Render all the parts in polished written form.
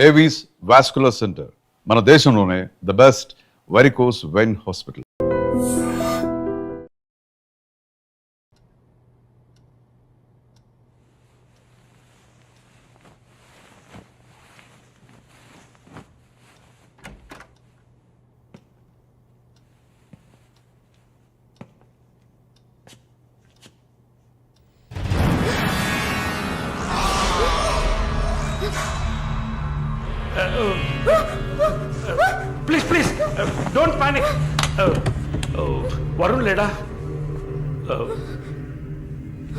Avis vascular centre మన దేశంలోనే the best varicose vein hospital. Please don't panic. Varun లేడా?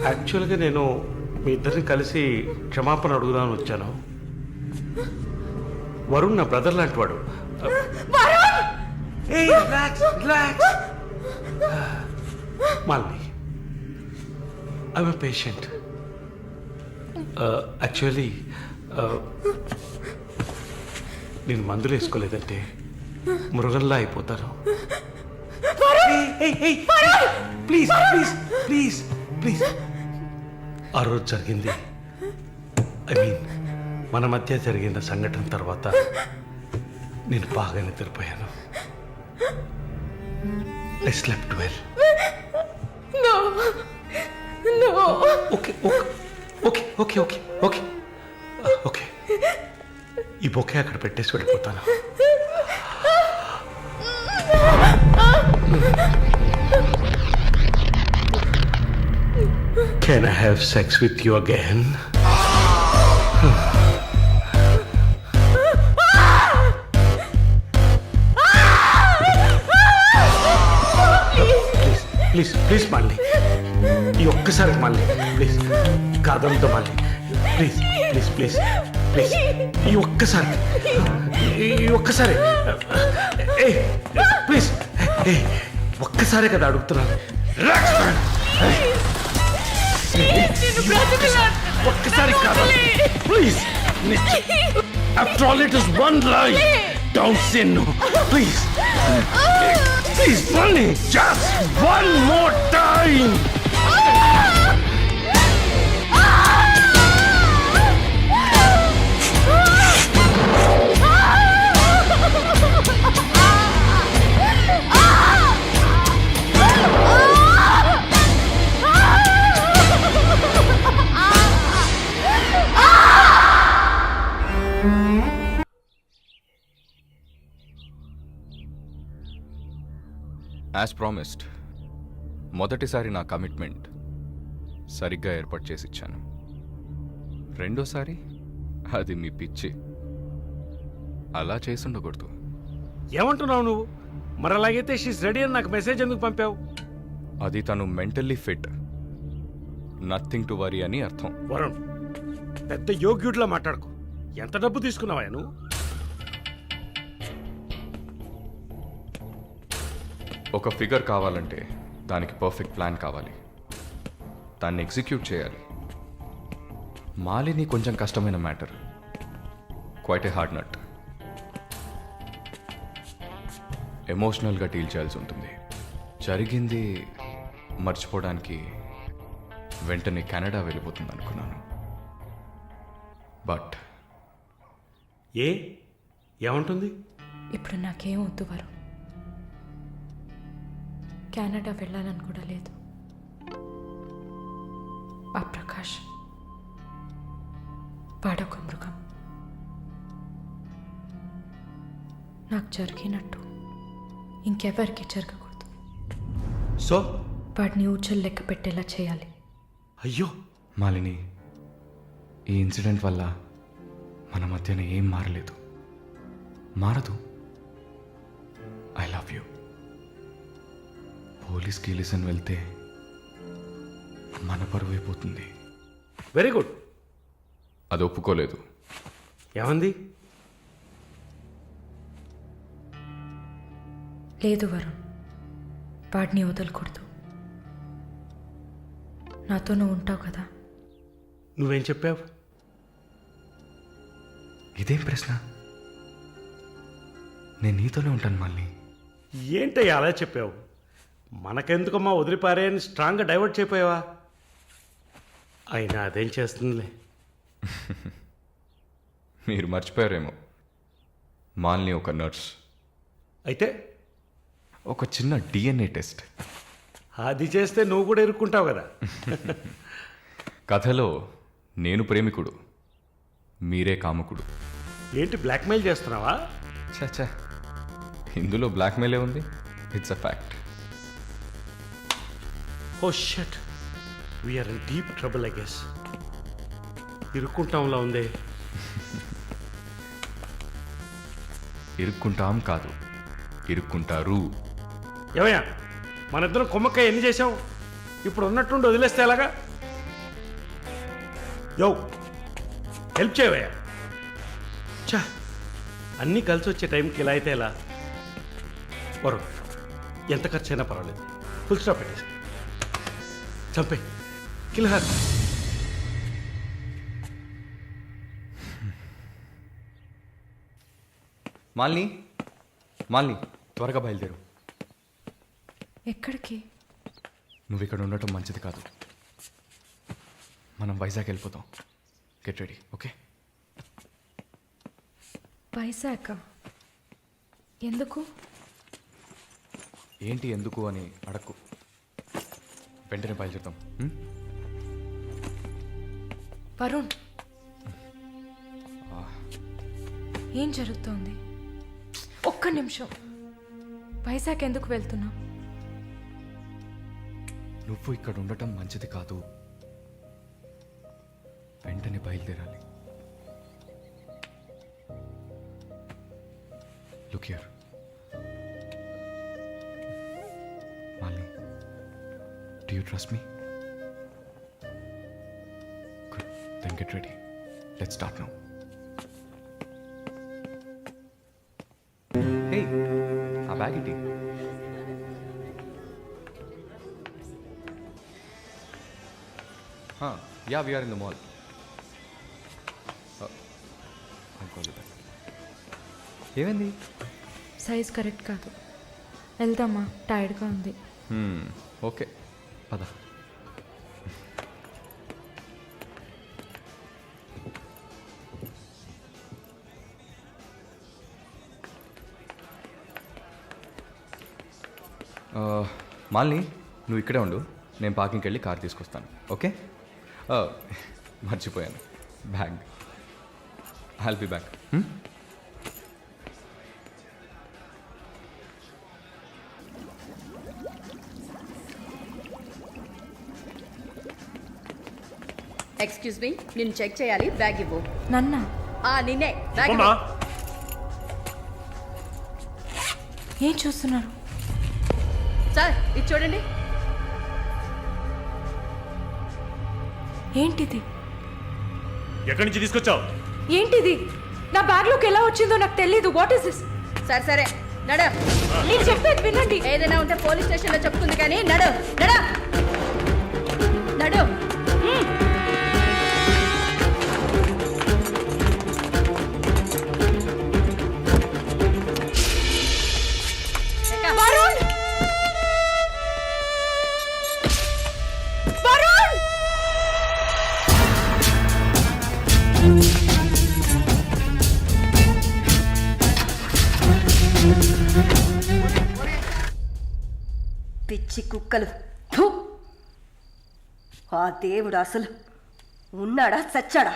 యాక్చువల్గా నేను మీ ఇద్దరిని కలిసి క్షమాపణ అడుగుదామని వచ్చాను. వరుణ్ నా బ్రదర్ లాంటి వాడు. మాల్ని ఐఎమ్ ఎ పేషెంట్. యాక్చువల్లీ నేను మందులు వేసుకోలేదంటే మృగంలా అయిపోతాను. Please please please please. ఆ రోజు జరిగింది, ఐ మీన్ మన మధ్య జరిగిన సంఘటన తర్వాత నేను బాగా నిద్రపోయాను. I slept well. Okay okay okay okay okay okay. ఈ బొకే అక్కడ పెట్టేసి వెళ్ళిపోతాను. Can I have sex with you again? Please please మళ్ళీ ఈ ఒక్కసారి మళ్ళీ ప్లీజ్ కాదంతో మళ్ళీ ప్లీజ్ ప్లీజ్ ప్లీజ్ ప్లీజ్ ఈ ఒక్కసారి ప్లీజ్ ఒక్కసారే కదా అడుగుతున్నాను. ఒక్కసారి కాదు please. After all it is one life. Don't say no please please మళ్ళీ just one more time. As promised మొదటిసారి నా కమిట్మెంట్ సరిగ్గా ఏర్పాటు చేసి ఇచ్చాను. రెండోసారి అది మీ పిచ్చి. అలా చేసి ఉండకూడదు. ఏమంటున్నావు నువ్వు? మరి అలాగైతే షీస్ రెడీ అని నాకు మెసేజ్ ఎందుకు పంపావు? అది తను mentally fit, nothing to worry అని అర్థం. వరుణ్, పెద్ద యోగ్యుడిలా మాట్లాడుకో. ఎంత డబ్బు తీసుకున్నావా నువ్వు? ఒక ఫిగర్ కావాలంటే దానికి పర్ఫెక్ట్ ప్లాన్ కావాలి, దాన్ని ఎగ్జిక్యూట్ చేయాలి. మాలిని కొంచెం కష్టమైన matter, quite a hard nut. ఎమోషనల్గా డీల్ చేయాల్సి ఉంటుంది. జరిగింది మర్చిపోవడానికి వెంటనే కెనడా వెళ్ళిపోతుంది అనుకున్నాను. బట్ ఏమంటుంది? ఇప్పుడు నాకేం వద్దు వరుణ్. కెనడా వెళ్ళాలని కూడా లేదు. ఆ ప్రకాష్ వాడొక మృగం. నాకు జరిగినట్టు ఇంకెవరికి జరగకూడదు. సో వాడిని ఊచలు లెక్క పెట్టేలా చేయాలి. అయ్యో మాలిని, ఈ ఇన్సిడెంట్ వల్ల మన మధ్యన ఏం మారలేదు, మారదు. I love you. పోలీస్కి లిసన్ వెళ్తే మన పరువు అయిపోతుంది. Very good. అది ఒప్పుకోలేదు. ఏమంది? లేదు వరుణ్, వాడిని వదలకూడదు. నాతో నువ్వు ఉంటావు కదా. నువ్వేం చెప్పావు? ఇదేం ప్రశ్న? నేను నీతోనే ఉంటాను మళ్ళీ. ఏంటయ్యా అలా చెప్పావు? మనకెందుకమ్మా వదిలిపారే అని స్ట్రాంగ్గా డైవర్ట్ చేయపోయావా? అయినా అదేం చేస్తుందిలే. మీరు మర్చిపోయారేమో, మాలిని ఒక నర్స్. అయితే ఒక చిన్న DNA టెస్ట్. అది చేస్తే నువ్వు కూడా ఇరుక్కుంటావు కదా. కథలో నేను ప్రేమికుడు, మీరే కాముకుడు. ఏంటి బ్లాక్మెయిల్ చేస్తున్నావా? చచ్చా, ఇందులో బ్లాక్మెయిలే ఉంది. It's a fact. Oh shit, we are in deep trouble I guess. ఇరుక్కుంటాంలా ఉంది. ఇరుక్కుంటాం కాదు, ఇరుక్కుంటారు. ఏమయ్యా, మన ఇద్దరం కొమ్మక్కాయ ఎన్ని చేసాం? ఇప్పుడు ఉన్నట్టుండి వదిలేస్తే ఎలాగా? యో, హెల్ప్ చేయవయ్యా. చా, అన్నీ కలిసి వచ్చే టైంకి ఇలా అయితే ఎలా? వరుణ్, ఎంత ఖర్చు అయినా పర్వాలేదు, ఫుల్ స్టాప్ పెట్టేసి చంపే కిల్హర్. మాలిని, మాలిని, త్వరగా బయలుదేరు. ఎక్కడికి? నువ్వు ఇక్కడ ఉండటం మంచిది కాదు. మనం వైజాగ్ వెళ్ళిపోతాం. Get ready, okay? వైజాగ్ ఎందుకు? ఏంటి ఎందుకు అని అడక్కు, వెంటనే బయలుదేరుతాం. వరుణ్, ఏం జరుగుతోంది? ఒక్క నిమిషం. వైజాగ్ ఎందుకు వెళ్తున్నావు? నువ్వు ఇక్కడ ఉండటం మంచిది కాదు. వెంటనే బయలుదేరాలి. Look here Malini, do you trust me? Good, then get ready. Let's start now. Hey, ఆ బ్యాగ్ ఇటీ. Yeah, we are in the mall. I'll call you back. ఏమైంది? సైజ్ కరెక్ట్ కాదు. వెళ్దామా? టైర్డ్గా ఉంది. ఓకే, పద. మాలిని, నువ్వు ఇక్కడే ఉండు, నేను పార్కింగ్కి వెళ్ళి కార్ తీసుకొస్తాను, ఓకే? మర్చిపోయాను, bag. I'll be back. Excuse me, నేను చెక్ చేయాలి, బ్యాగ్ ఇవ్వు. నన్నా? నిన్నే బ్యాగ్ అమ్మా, ఇవ్వు. ఏం చూస్తున్నారు? సార్, ఇది చూడండి. ఏంటిది? ఎక్కడి నుంచి తీసుకొచ్చావు? ఏంటిది? నా బ్యాగ్లోకి ఎలా వచ్చిందో నాకు తెలీదు. What is this? సరే సరే, నడు. నేను చెప్పేది వినండి. ఏదైనా ఉంటే పోలీస్ స్టేషన్లో చెప్తుంది కానీ నడు నడు నడు. వరుణ్! వరుణ్! పిచ్చి కుక్కలు. ఫు! ఆ దేవుడు అసలు ఉన్నాడా చచ్చాడా?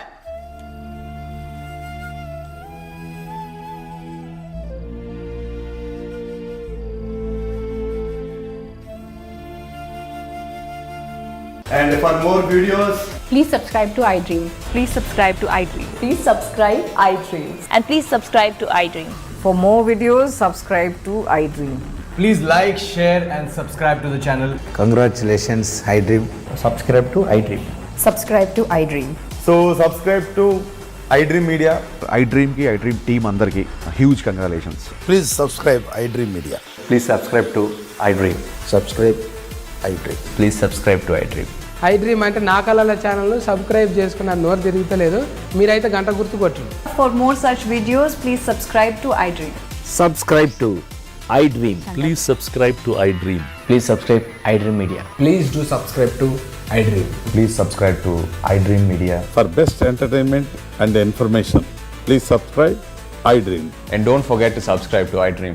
And for more videos, Please subscribe to iDream. Please subscribe to iDream. Please subscribe iDream. And please subscribe to iDream. For more videos, subscribe to iDream. please like, share and subscribe to the channel. Congratulations, iDream. Subscribe to iDream. Subscribe to iDream. So subscribe to iDream Media. iDream ki iDream team andarki huge congratulations. Please subscribe iDream Media. Please subscribe to iDream. Subscribe iDream. Please subscribe to iDream. iDream అంటే నా కళల channel subscribe చేసుకున్న నోరు తిరుగుతలేదు. మీరైతే గంట గుర్తు కొట్టండి. For more such videos, please subscribe to iDream. Subscribe to iDream. Please subscribe to iDream. Please subscribe iDream Media. Please do subscribe to iDream. Please subscribe to iDream Media. For best entertainment and information, Please subscribe iDream. And don't forget to subscribe to iDream.